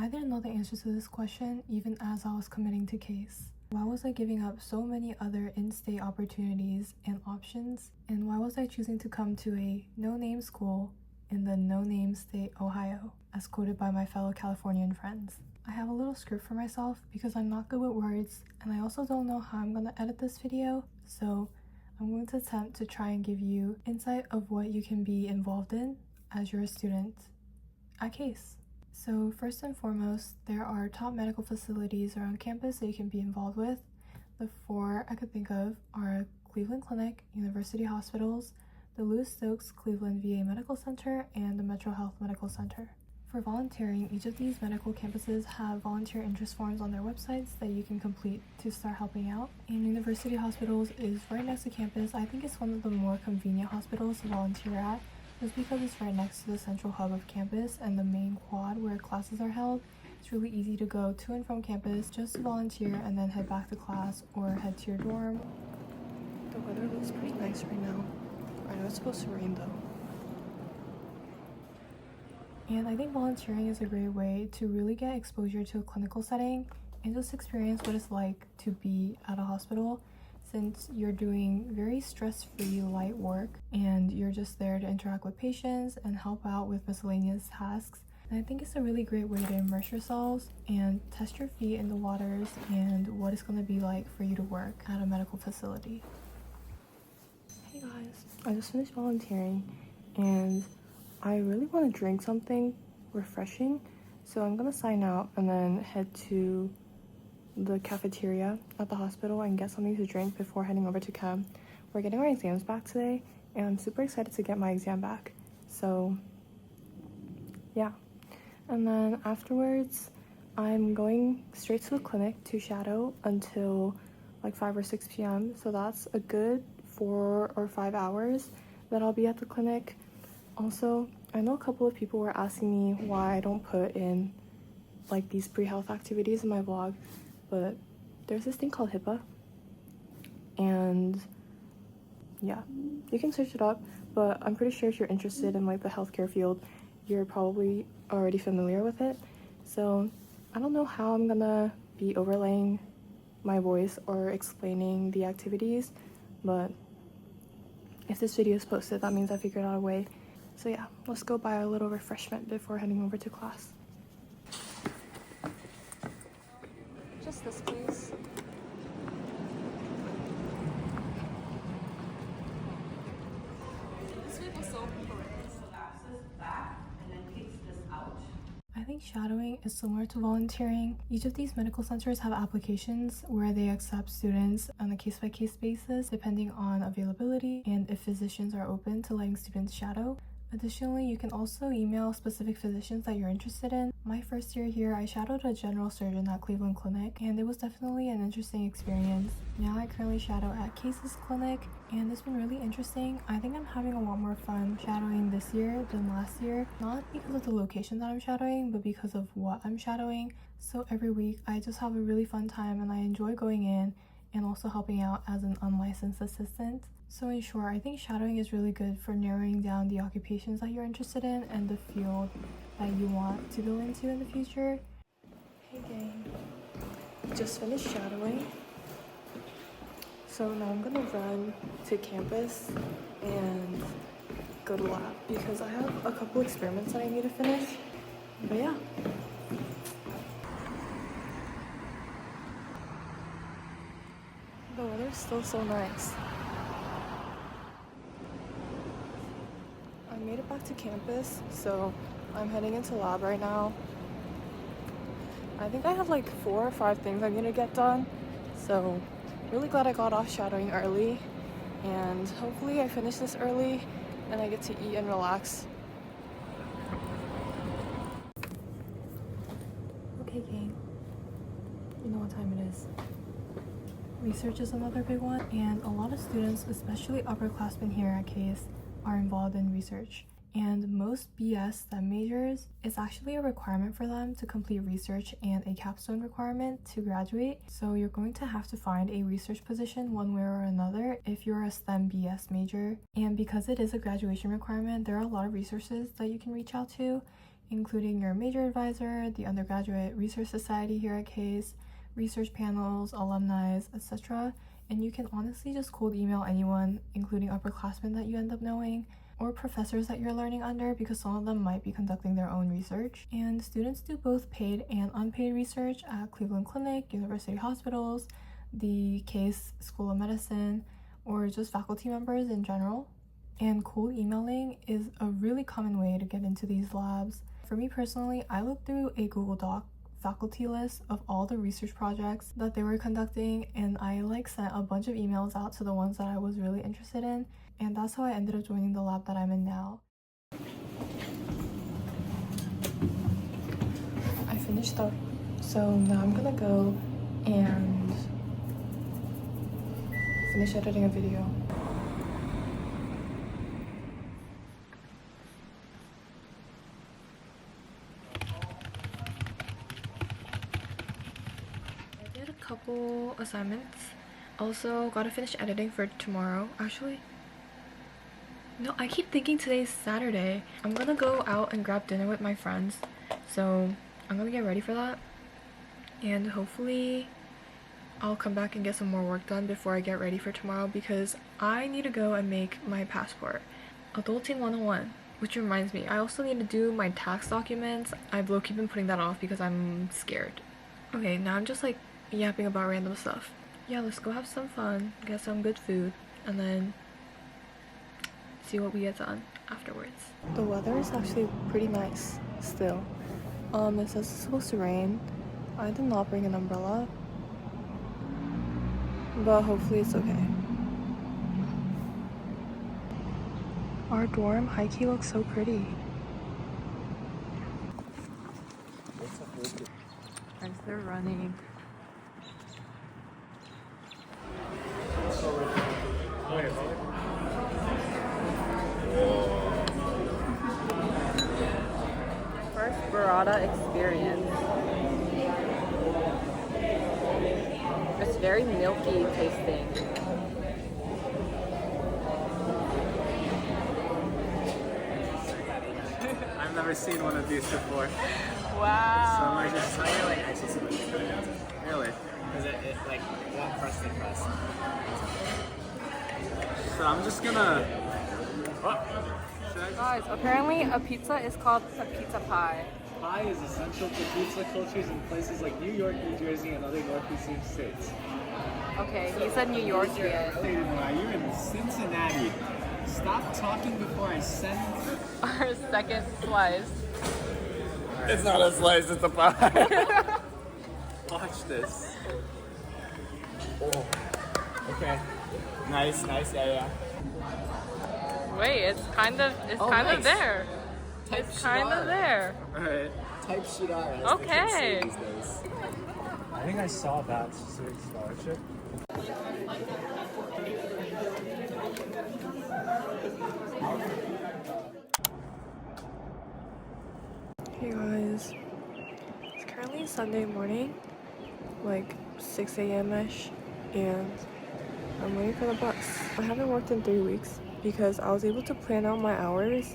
I didn't know the answer to this question even as I was committing to CASE. Why was I giving up so many other in-state opportunities and options? And why was I choosing to come to a no-name school in the no-name state, Ohio, as quoted by my fellow Californian friends? I have a little script for myself because I'm not good with words, and I also don't know how I'm going to edit this video, so I'm going to attempt to try and give you insight of what you can be involved in as you're a student at CASE. So first and foremost, there are top medical facilities around campus that you can be involved with. The 4 I could think of are Cleveland Clinic, University Hospitals, the Louis Stokes Cleveland VA Medical Center, and the Metro Health Medical Center. For volunteering, each of these medical campuses have volunteer interest forms on their websites that you can complete to start helping out. And University Hospitals is right next to campus. I think it's one of the more convenient hospitals to volunteer at, just because it's right next to the central hub of campus and the main quad where classes are held. It's really easy to go to and from campus just to volunteer and then head back to class or head to your dorm. The weather looks pretty nice right now. I know it's supposed to rain though. And I think volunteering is a great way to really get exposure to a clinical setting and just experience what it's like to be at a hospital, since you're doing very stress-free light work and you're just there to interact with patients and help out with miscellaneous tasks. And I think it's a really great way to immerse yourselves and test your feet in the waters and what it's going to be like for you to work at a medical facility. Hey guys, I just finished volunteering and I really want to drink something refreshing, so I'm going to sign out and then head to the cafeteria at the hospital and get something to drink before heading over to chem. We're getting our exams back today and I'm super excited to get my exam back. So yeah, and then afterwards I'm going straight to the clinic to shadow until like 5 or 6 p.m. So that's a good 4 or 5 hours that I'll be at the clinic. Also, I know a couple of people were asking me why I don't put in like these pre-health activities in my vlog, but there's this thing called HIPAA, and yeah, you can search it up, but I'm pretty sure if you're interested in like the healthcare field, you're probably already familiar with it. So I don't know how I'm gonna be overlaying my voice or explaining the activities, but if this video is posted, that means I figured out a way. So yeah, let's go buy a little refreshment before heading over to class. Just this, please. This week was so horrendous. Collapses back and then kicks this out. I think shadowing is similar to volunteering. Each of these medical centers have applications where they accept students on a case-by-case basis depending on availability and if physicians are open to letting students shadow. Additionally, you can also email specific physicians that you're interested in. My first year here, I shadowed a general surgeon at Cleveland Clinic, and it was definitely an interesting experience. Now I currently shadow at Case's clinic, and it's been really interesting. I think I'm having a lot more fun shadowing this year than last year, not because of the location that I'm shadowing, but because of what I'm shadowing. So every week, I just have a really fun time, and I enjoy going in and also helping out as an unlicensed assistant. So in short, I think shadowing is really good for narrowing down the occupations that you're interested in and the field that you want to go into in the future. Hey gang, just finished shadowing. So now I'm gonna run to campus and go to lab because I have a couple experiments that I need to finish. But yeah. The weather's still so nice. I made it back to campus, so I'm heading into lab right now. I think I have like 4 or 5 things I need to get done, so really glad I got off shadowing early, and hopefully I finish this early and I get to eat and relax. Okay gang, you know what time it is. Research is another big one, and a lot of students, especially upperclassmen here at CASE, are involved in research. And most BS STEM majors, it's actually a requirement for them to complete research and a capstone requirement to graduate. So you're going to have to find a research position one way or another if you're a STEM BS major. And because it is a graduation requirement, there are a lot of resources that you can reach out to. including your major advisor, the undergraduate research society here at CASE, research panels, alumni, etc. And you can honestly just cold email anyone, including upperclassmen that you end up knowing, or professors that you're learning under, because some of them might be conducting their own research. And students do both paid and unpaid research at Cleveland Clinic, university hospitals, the CASE School of Medicine, or just faculty members in general. And cold emailing is a really common way to get into these labs. For me personally, I looked through a Google Doc faculty list of all the research projects that they were conducting, and I sent a bunch of emails out to the ones that I was really interested in, and that's how I ended up joining the lab that I'm in now. I finished up, so now I'm gonna go and finish editing a video. I did a couple assignments. Also, gotta finish editing for tomorrow. Actually, no, I keep thinking today's Saturday. I'm gonna go out and grab dinner with my friends, so I'm gonna get ready for that. And hopefully I'll come back and get some more work done before I get ready for tomorrow, because I need to go and make my passport. Adulting 101. Which reminds me, I also need to do my tax documents. I've low-key been putting that off because I'm scared. Okay, now I'm just yapping about random stuff. Yeah, let's go have some fun, get some good food, and then see what we get done afterwards. The weather is actually pretty nice still. It says it's supposed to rain. I did not bring an umbrella, but hopefully it's okay. Our dorm high-key looks so pretty. As they're running. First burrata experience. It's very milky tasting. I've never seen one of these before. Wow. So I just actually see what you put it down to. Really? Because it won't press the crust. So I'm just gonna. Guys, apparently a pizza is called a pizza pie. Pie is essential for pizza cultures in places like New York, New Jersey, and other northeastern states. Okay, he said New York again. You're in Cincinnati. Stop talking before I send Our second slice. It's not a slice, it's a pie. Watch this. Oh. Okay. Nice, yeah. Wait, it's kind of nice. there. Type It's kind of there. Alright. Type Shidara. as they Okay. say these days. I think I saw that specific scholarship. Hey guys, it's currently Sunday morning, 6 a.m.-ish, and I'm waiting for the bus. I haven't worked in 3 weeks because I was able to plan out my hours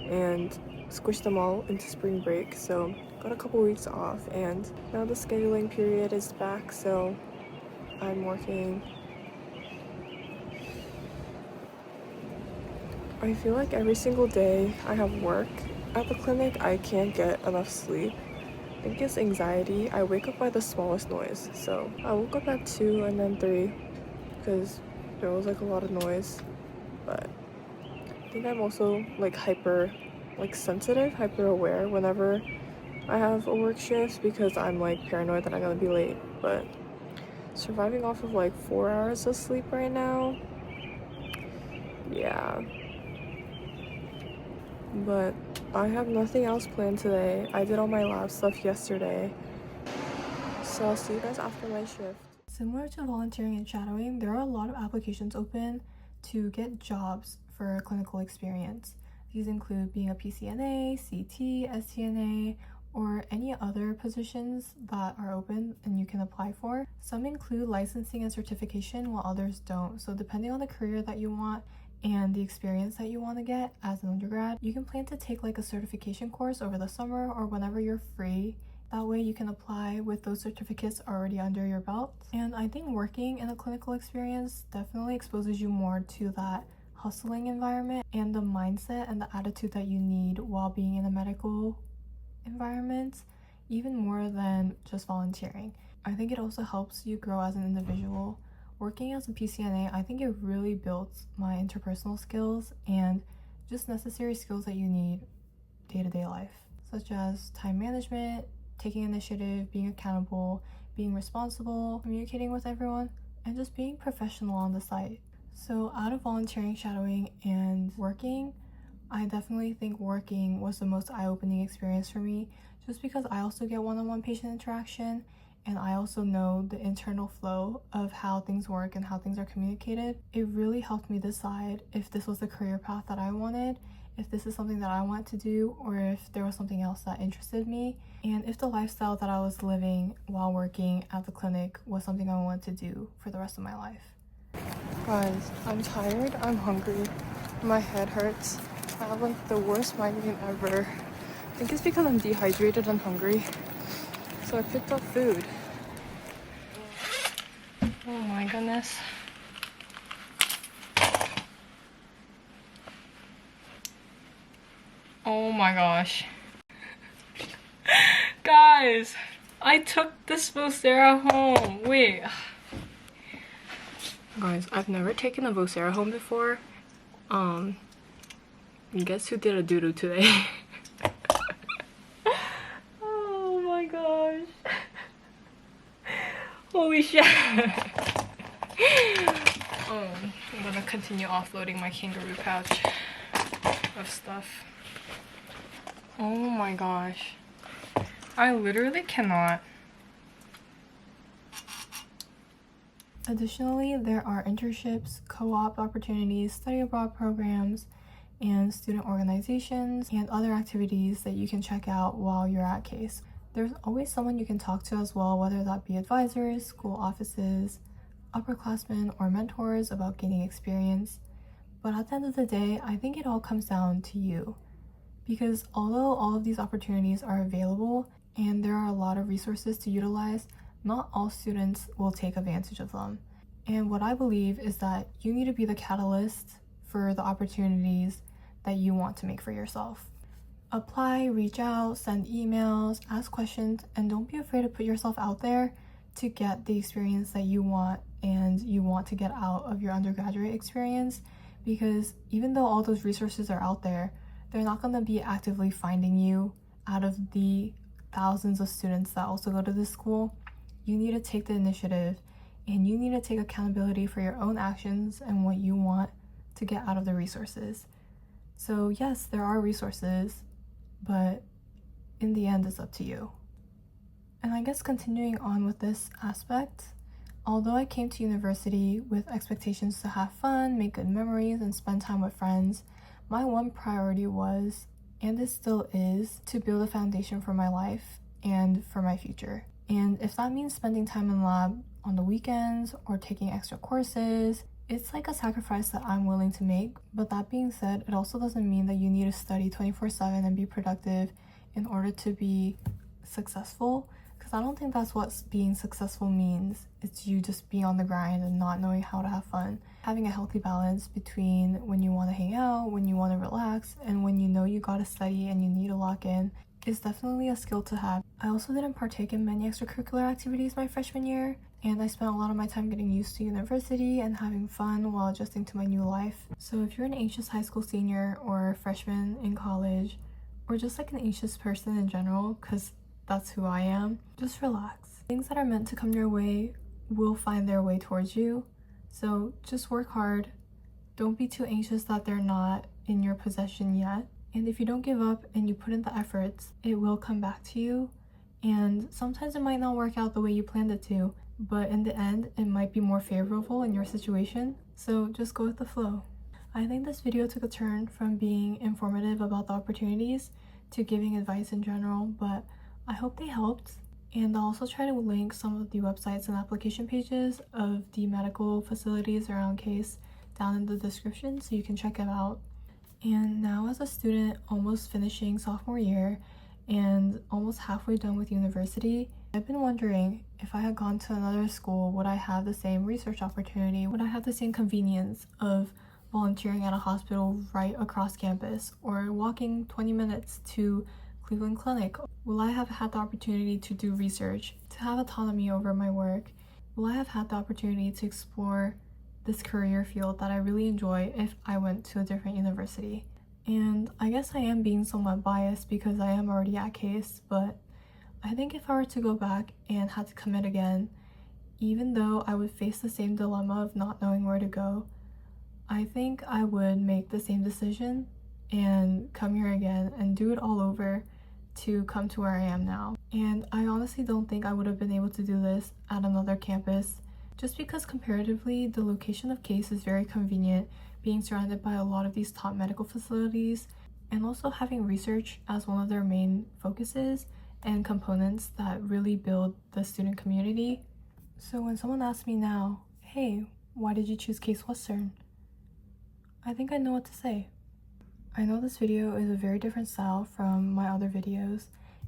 and squish them all into spring break, so got a couple weeks off, and now the scheduling period is back, so I'm working. I feel like every single day I have work at the clinic, I can't get enough sleep. I think it's anxiety. I wake up by the smallest noise. So I woke up at 2 and then 3 because there was a lot of noise. But I think I'm also hyper sensitive, hyper aware whenever I have a work shift, because I'm paranoid that I'm gonna be late. But surviving off of 4 hours of sleep right now, yeah. But I have nothing else planned today. I did all my lab stuff yesterday. So I'll see you guys after my shift. Similar to volunteering and shadowing, there are a lot of applications open to get jobs for clinical experience. These include being a PCNA, CT, STNA, or any other positions that are open and you can apply for. Some include licensing and certification, while others don't. So depending on the career that you want, and the experience that you want to get as an undergrad, you can plan to take like a certification course over the summer or whenever you're free. That way you can apply with those certificates already under your belt. And I think working in a clinical experience definitely exposes you more to that hustling environment and the mindset and the attitude that you need while being in a medical environment, even more than just volunteering. I think it also helps you grow as an individual. Working as a PCNA, I think it really builds my interpersonal skills and just necessary skills that you need day-to-day life, such as time management, taking initiative, being accountable, being responsible, communicating with everyone, and just being professional on the site. So out of volunteering, shadowing, and working, I definitely think working was the most eye-opening experience for me, just because I also get one-on-one patient interaction, and I also know the internal flow of how things work and how things are communicated. It really helped me decide if this was the career path that I wanted, if this is something that I want to do, or if there was something else that interested me, and if the lifestyle that I was living while working at the clinic was something I wanted to do for the rest of my life. Guys, I'm tired, I'm hungry, my head hurts. I have like the worst migraine ever. I think it's because I'm dehydrated and hungry. So I picked up food. Oh my goodness. Oh my gosh. Guys, I took this Vocera home. Wait. Guys, I've never taken a Vocera home before. Guess who did a doo-doo today? Oh my gosh. Holy shit. I'm gonna continue offloading my kangaroo pouch of stuff. Oh my gosh. I literally cannot. Additionally, there are internships, co-op opportunities, study abroad programs, and student organizations and other activities that you can check out while you're at CASE. There's always someone you can talk to as well, whether that be advisors, school offices, upperclassmen, or mentors about gaining experience. But at the end of the day, I think it all comes down to you. Because although all of these opportunities are available and there are a lot of resources to utilize, not all students will take advantage of them. And what I believe is that you need to be the catalyst for the opportunities that you want to make for yourself. Apply, reach out, send emails, ask questions, and don't be afraid to put yourself out there to get the experience that you want and you want to get out of your undergraduate experience. Because even though all those resources are out there, they're not going to be actively finding you out of the thousands of students that also go to this school. You need to take the initiative and you need to take accountability for your own actions and what you want to get out of the resources. So yes, there are resources, but in the end, it's up to you. And I guess continuing on with this aspect, although I came to university with expectations to have fun, make good memories, and spend time with friends, my one priority was, and it still is, to build a foundation for my life and for my future. And if that means spending time in lab on the weekends or taking extra courses, it's like a sacrifice that I'm willing to make. But that being said, it also doesn't mean that you need to study 24/7 and be productive in order to be successful, because I don't think that's what being successful means. It's you just being on the grind and not knowing how to have fun. Having a healthy balance between when you want to hang out, when you want to relax, and when you know you gotta study and you need to lock in is definitely a skill to have. I also didn't partake in many extracurricular activities my freshman year, and I spent a lot of my time getting used to university and having fun while adjusting to my new life. So if you're an anxious high school senior or a freshman in college, or just like an anxious person in general, because that's who I am, just relax. Things that are meant to come your way will find their way towards you. So just work hard. Don't be too anxious that they're not in your possession yet. And if you don't give up and you put in the efforts, it will come back to you. And sometimes it might not work out the way you planned it to, but in the end, it might be more favorable in your situation. So just go with the flow. I think this video took a turn from being informative about the opportunities to giving advice in general, but I hope they helped. And I'll also try to link some of the websites and application pages of the medical facilities around CASE down in the description so you can check it out. And now as a student almost finishing sophomore year and almost halfway done with university, I've been wondering if I had gone to another school, would I have the same research opportunity? Would I have the same convenience of volunteering at a hospital right across campus or walking 20 minutes to Cleveland Clinic? Will I have had the opportunity to do research, to have autonomy over my work? Will I have had the opportunity to explore this career field that I really enjoy if I went to a different university? And I guess I am being somewhat biased because I am already at Case, but I think if I were to go back and had to commit again, even though I would face the same dilemma of not knowing where to go, I think I would make the same decision and come here again and do it all over to come to where I am now. And I honestly don't think I would have been able to do this at another campus, just because comparatively the location of Case is very convenient, being surrounded by a lot of these top medical facilities, and also having research as one of their main focuses and components that really build the student community. So when someone asks me now, hey, why did you choose Case Western? I think I know what to say. I know this video is a very different style from my other videos,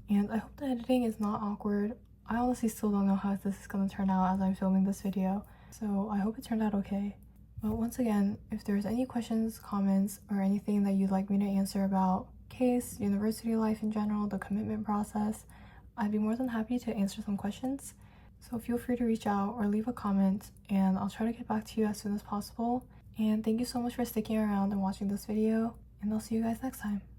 and I hope the editing is not awkward. I honestly still don't know how this is going to turn out as I'm filming this video, so I hope it turned out okay. But once again, if there's any questions, comments, or anything that you'd like me to answer about Case, university life in general, the commitment process, I'd be more than happy to answer some questions. So feel free to reach out or leave a comment, and I'll try to get back to you as soon as possible. And thank you so much for sticking around and watching this video, and I'll see you guys next time.